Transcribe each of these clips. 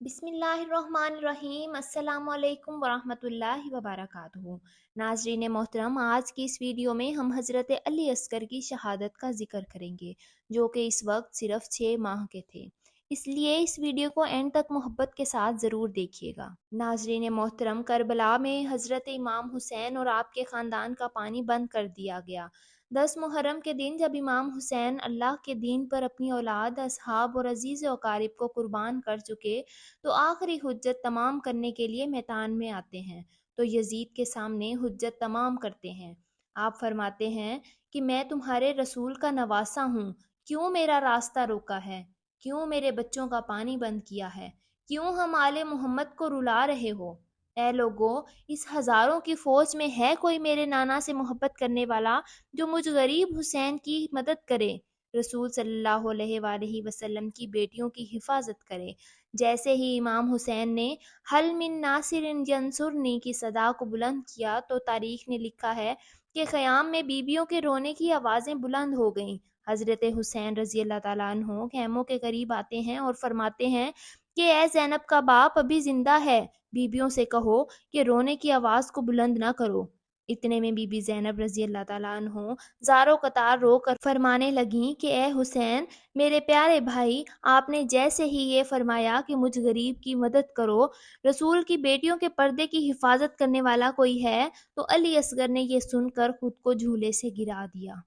बिस्मिल्लाहिर्रहमानिर्रहीम। अस्सलाम वालेकुम वरहमतुल्लाहि वबरकातुहू। नाज़रीन मोहतरम, आज की इस वीडियो में हम हज़रत अली अस्कर की शहादत का जिक्र करेंगे, जो कि इस वक्त सिर्फ 6 माह के थे। इसलिए इस वीडियो को एंड तक मोहब्बत के साथ ज़रूर देखिएगा। नाज़रीन मोहतरम, करबला में हज़रत इमाम हुसैन और आपके ख़ानदान का पानी बंद कर दिया गया। 10 मुहर्रम के दिन जब इमाम हुसैन अल्लाह के दीन पर अपनी औलाद, असहाब और अजीज़ व अकारिब को कुर्बान कर चुके, तो आखिरी हुज्जत तमाम करने के लिए मैदान में आते हैं, तो यजीद के सामने हुज्जत तमाम करते हैं। आप फरमाते हैं कि मैं तुम्हारे रसूल का नवासा हूँ, क्यों मेरा रास्ता रोका है, क्यों मेरे बच्चों का पानी बंद किया है, क्यों हम आले मोहम्मद को रुला रहे हो। ए लोगो, इस हजारों की फौज में है कोई मेरे नाना से मोहब्बत करने वाला जो मुझ गरीब हुसैन की मदद करे, रसूल सल्लल्लाहु अलैहि वसल्लम की बेटियों की हिफाजत करे। जैसे ही इमाम हुसैन ने हल मिन नासिरिन यंसुरनी की सदा को बुलंद किया, तो तारीख ने लिखा है कि क़याम में बीबियों के रोने की आवाज़ें बुलंद हो गईं। हज़रत हुसैन रज़ी अल्लाह ताला अन्हो खैमों के करीब आते हैं और फरमाते हैं कि ए ज़ैनब का बाप अभी जिंदा है, बीबियों से कहो कि रोने की आवाज़ को बुलंद ना करो। इतने में बीबी ज़ैनब रज़ी अल्लाह ताला अन्हो ज़ारो कतार रो कर फरमाने लगीं कि ए हुसैन, मेरे प्यारे भाई, आपने जैसे ही ये फरमाया कि मुझ गरीब की मदद करो, रसूल की बेटियों के पर्दे की हिफाजत करने वाला कोई है, तो अली असगर ने ये सुनकर खुद को झूले से गिरा दिया।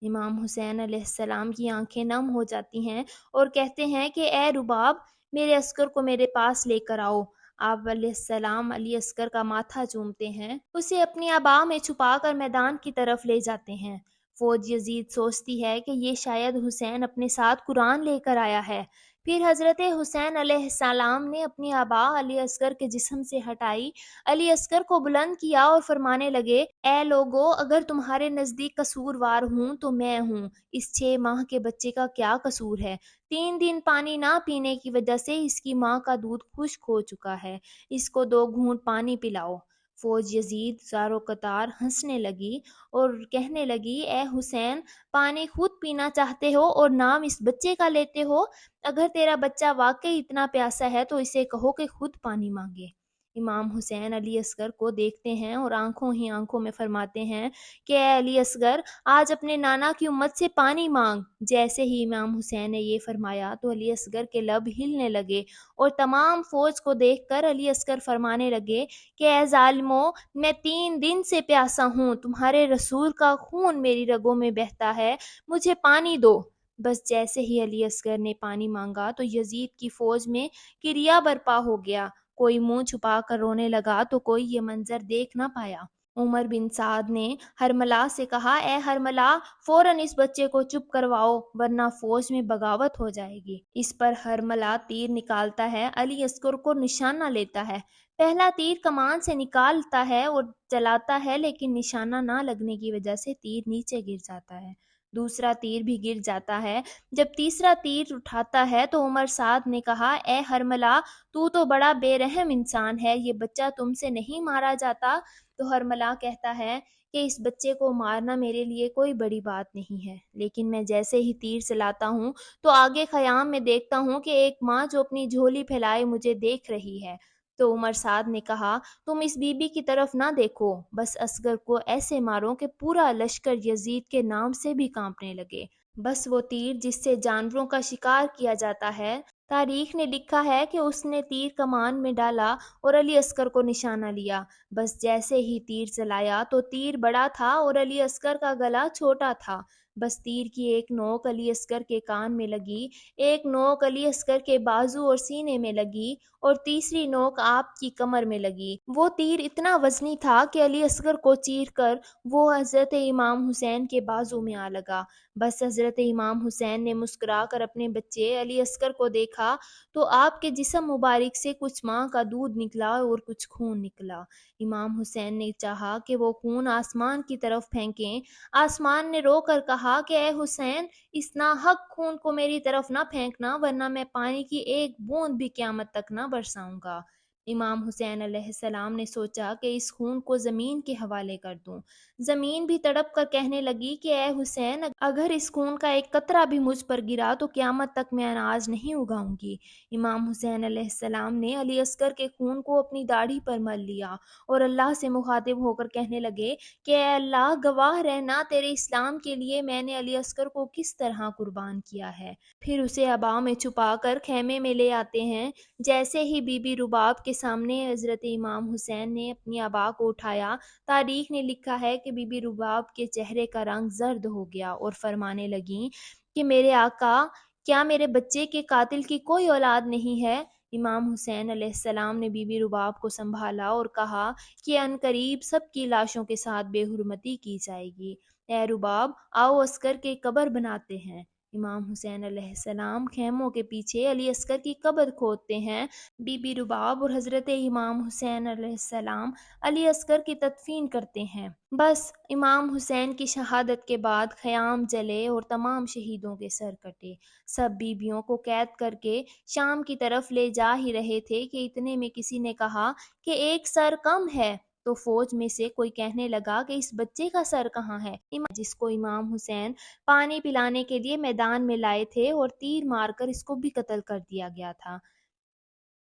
इमाम हुसैन अलैहिस्सलाम की आंखें नम हो जाती हैं और कहते हैं कि ए रुबाब, मेरे अस्कर को मेरे पास लेकर आओ। आप अलैहिस्सलाम अली अस्कर का माथा चूमते हैं, उसे अपनी आबा में छुपाकर मैदान की तरफ ले जाते हैं। फौज यजीद सोचती है कि ये शायद हुसैन अपने साथ कुरान लेकर आया है। फिर हज़रत हुसैन अलैहिस्सलाम ने अपनी आबा अली असगर के जिस्म से हटाई, अली असगर को बुलंद किया और फरमाने लगे, ए लोगो, अगर तुम्हारे नज़दीक कसूरवार हूँ तो मैं हूँ। इस 6 माह के बच्चे का क्या कसूर है? 3 दिन पानी ना पीने की वजह से इसकी माँ का दूध खुश्क हो चुका है। इसको 2 घूंट पानी पिलाओ। फौज यजीद ज़ारो कतार हंसने लगी और कहने लगी, ए हुसैन, पानी खुद पीना चाहते हो और नाम इस बच्चे का लेते हो? अगर तेरा बच्चा वाकई इतना प्यासा है तो इसे कहो कि खुद पानी मांगे। इमाम हुसैन अली असगर को देखते हैं और आंखों ही आंखों में फरमाते हैं कि ए अली असगर, आज अपने नाना की उम्मत से पानी मांग। जैसे ही इमाम हुसैन ने ये फरमाया तो अली असगर के लब हिलने लगे और तमाम फौज को देखकर अली असगर फरमाने लगे कि ए जालिमो, मैं 3 दिन से प्यासा हूँ, तुम्हारे रसूल का खून मेरी रगों में बहता है, मुझे पानी दो। बस जैसे ही अली असगर ने पानी मांगा तो यजीद की फौज में किरिया बरपा हो गया। कोई मुंह छुपा कर रोने लगा तो कोई ये मंजर देख ना पाया। उमर बिन साद ने हरमला से कहा, ए हरमला, फौरन इस बच्चे को चुप करवाओ वरना फौज में बगावत हो जाएगी। इस पर हरमला तीर निकालता है, अली अस्कर को निशाना लेता है। पहला तीर कमान से निकालता है और चलाता है, लेकिन निशाना ना लगने की वजह से तीर नीचे गिर जाता है। दूसरा तीर भी गिर जाता है। जब तीसरा तीर उठाता है तो उमर साद ने कहा, ए हरमला, तू तो बड़ा बेरहम इंसान है, ये बच्चा तुमसे नहीं मारा जाता। तो हरमला कहता है कि इस बच्चे को मारना मेरे लिए कोई बड़ी बात नहीं है, लेकिन मैं जैसे ही तीर चलाता हूँ तो आगे ख़याम में देखता हूँ कि एक माँ जो अपनी झोली फैलाए मुझे देख रही है। तो उमर साद ने कहा, तुम इस बीबी की तरफ ना देखो, बस असगर को ऐसे मारो कि पूरा लश्कर यजीद के नाम से भी कांपने लगे। बस वो तीर जिससे जानवरों का शिकार किया जाता है, तारीख ने लिखा है कि उसने तीर कमान में डाला और अली अस्कर को निशाना लिया। बस जैसे ही तीर चलाया तो तीर बड़ा था और अली अस्कर का गला छोटा था। बस तीर की एक नोक अली अस्कर के कान में लगी, एक नोक अली अस्कर के बाजू और सीने में लगी और तीसरी नोक आपकी कमर में लगी। वो तीर इतना वजनी था कि अली असगर को चीर कर वो हज़रत इमाम हुसैन के बाजू में आ लगा। बस हज़रत इमाम हुसैन ने मुस्कुराकर अपने बच्चे अली असगर को देखा तो आपके जिस्म मुबारक से कुछ माँ का दूध निकला और कुछ खून निकला। इमाम हुसैन ने चाहा कि वो खून आसमान की तरफ फेंकें। आसमान ने रोकर कहा कि ए हुसैन, इस नाहक खून को मेरी तरफ ना फेंकना वरना मैं पानी की एक बूंद भी क़यामत तक ना बरसाऊंगा। امام حسین علیہ السلام نے سوچا کہ اس خون کو زمین کے حوالے کر دوں۔ زمین بھی تڑپ کر کہنے لگی کہ اے حسین، اگر اس خون کا ایک قطرہ بھی مجھ پر گرا تو قیامت تک میں اناج نہیں اگاؤں گی۔ امام حسین علیہ السلام نے علی اصغر کے خون کو اپنی داڑھی پر مل لیا اور اللہ سے مخاطب ہو کر کہنے لگے کہ اے اللہ، گواہ رہنا تیرے اسلام کے لیے میں نے علی اصغر کو کس طرح قربان کیا ہے۔ پھر اسے ابا میں چھپا کر خیمے میں لے آتے ہیں۔ جیسے ہی بی بی رباب کے سامنے حضرت امام حسین نے اپنی ابا کو اٹھایا، تاریخ نے لکھا ہے کہ بی بی رباب کے چہرے کا رنگ زرد ہو گیا اور فرمانے لگیں کہ میرے آقا، کیا میرے بچے کے قاتل کی کوئی اولاد نہیں ہے؟ امام حسین علیہ السلام نے بی بی رباب کو سنبھالا اور کہا کہ ان قریب سب کی لاشوں کے ساتھ بے حرمتی کی جائے گی۔ اے رباب، آؤ اصغر کے قبر بناتے ہیں۔ امام حسین علیہ السلام خیموں کے پیچھے علی اصغر کی قبر کھودتے ہیں۔ بی بی رباب اور حضرت امام حسین علیہ السلام علی اصغر کی تدفین کرتے ہیں۔ بس امام حسین کی شہادت کے بعد خیام جلے اور تمام شہیدوں کے سر کٹے۔ سب بیویوں کو قید کر کے شام کی طرف لے جا ہی رہے تھے کہ اتنے میں کسی نے کہا کہ ایک سر کم ہے، تو فوج میں سے کوئی کہنے لگا کہ اس بچے کا سر کہاں ہے، جس کو امام حسین پانی پلانے کے لیے میدان میں لائے تھے اور تیر مار کر اس کو بھی قتل کر دیا گیا تھا۔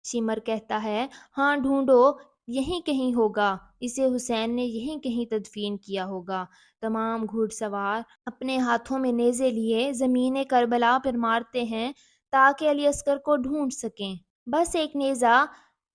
شمر کہتا ہے، ہاں ڈھونڈو، یہیں کہیں ہوگا، اسے حسین نے یہیں کہیں تدفین کیا ہوگا۔ تمام گھڑ سوار اپنے ہاتھوں میں نیزے لیے زمین کربلا پر مارتے ہیں تاکہ علی اصغر کو ڈھونڈ سکیں۔ بس ایک نیزہ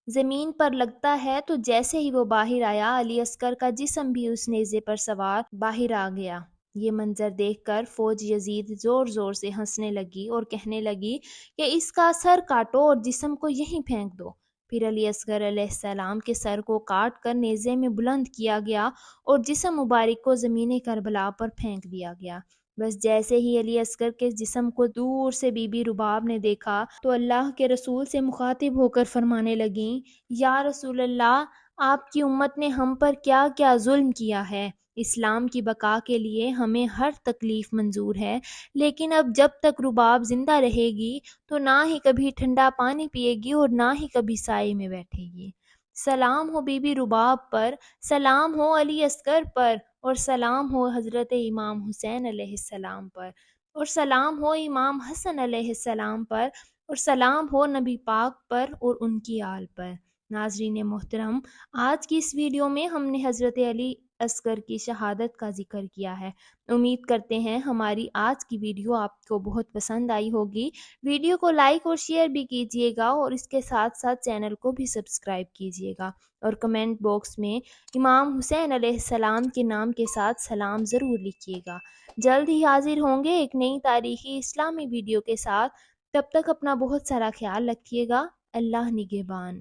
زمین پر لگتا ہے تو جیسے ہی وہ باہر آیا، علی اصغر کا جسم بھی اس نیزے پر سوار باہر آ گیا۔ یہ منظر دیکھ کر فوج یزید زور زور سے ہنسنے لگی اور کہنے لگی کہ اس کا سر کاٹو اور جسم کو یہیں پھینک دو۔ پھر علی اصغر علیہ السلام کے سر کو کاٹ کر نیزے میں بلند کیا گیا اور جسم مبارک کو زمین کربلا پر پھینک دیا گیا۔ بس جیسے ہی علی اصغر کے جسم کو دور سے بی بی رباب نے دیکھا تو اللہ کے رسول سے مخاطب ہو کر فرمانے لگیں، یا رسول اللہ، آپ کی امت نے ہم پر کیا کیا ظلم کیا ہے۔ اسلام کی بقا کے لیے ہمیں ہر تکلیف منظور ہے، لیکن اب جب تک رباب زندہ رہے گی تو نہ ہی کبھی ٹھنڈا پانی پیے گی اور نہ ہی کبھی سائے میں بیٹھے گی۔ سلام ہو بی بی رباب پر، سلام ہو علی اصغر پر، اور سلام ہو حضرت امام حسین علیہ السلام پر، اور سلام ہو امام حسن علیہ السلام پر، اور سلام ہو نبی پاک پر اور ان کی آل پر۔ ناظرین محترم، آج کی اس ویڈیو میں ہم نے حضرت علی اصغر کی شہادت کا ذکر کیا ہے۔ امید کرتے ہیں ہماری آج کی ویڈیو آپ کو بہت پسند آئی ہوگی۔ ویڈیو کو لائک اور شیئر بھی کیجیے گا اور اس کے ساتھ ساتھ چینل کو بھی سبسکرائب کیجیے گا، اور کمنٹ باکس میں امام حسین علیہ السلام کے نام کے ساتھ سلام ضرور لکھیے گا۔ جلد ہی حاضر ہوں گے ایک نئی تاریخی اسلامی ویڈیو کے ساتھ۔ تب تک اپنا بہت سارا خیال رکھیے گا۔ اللہ نگہبان۔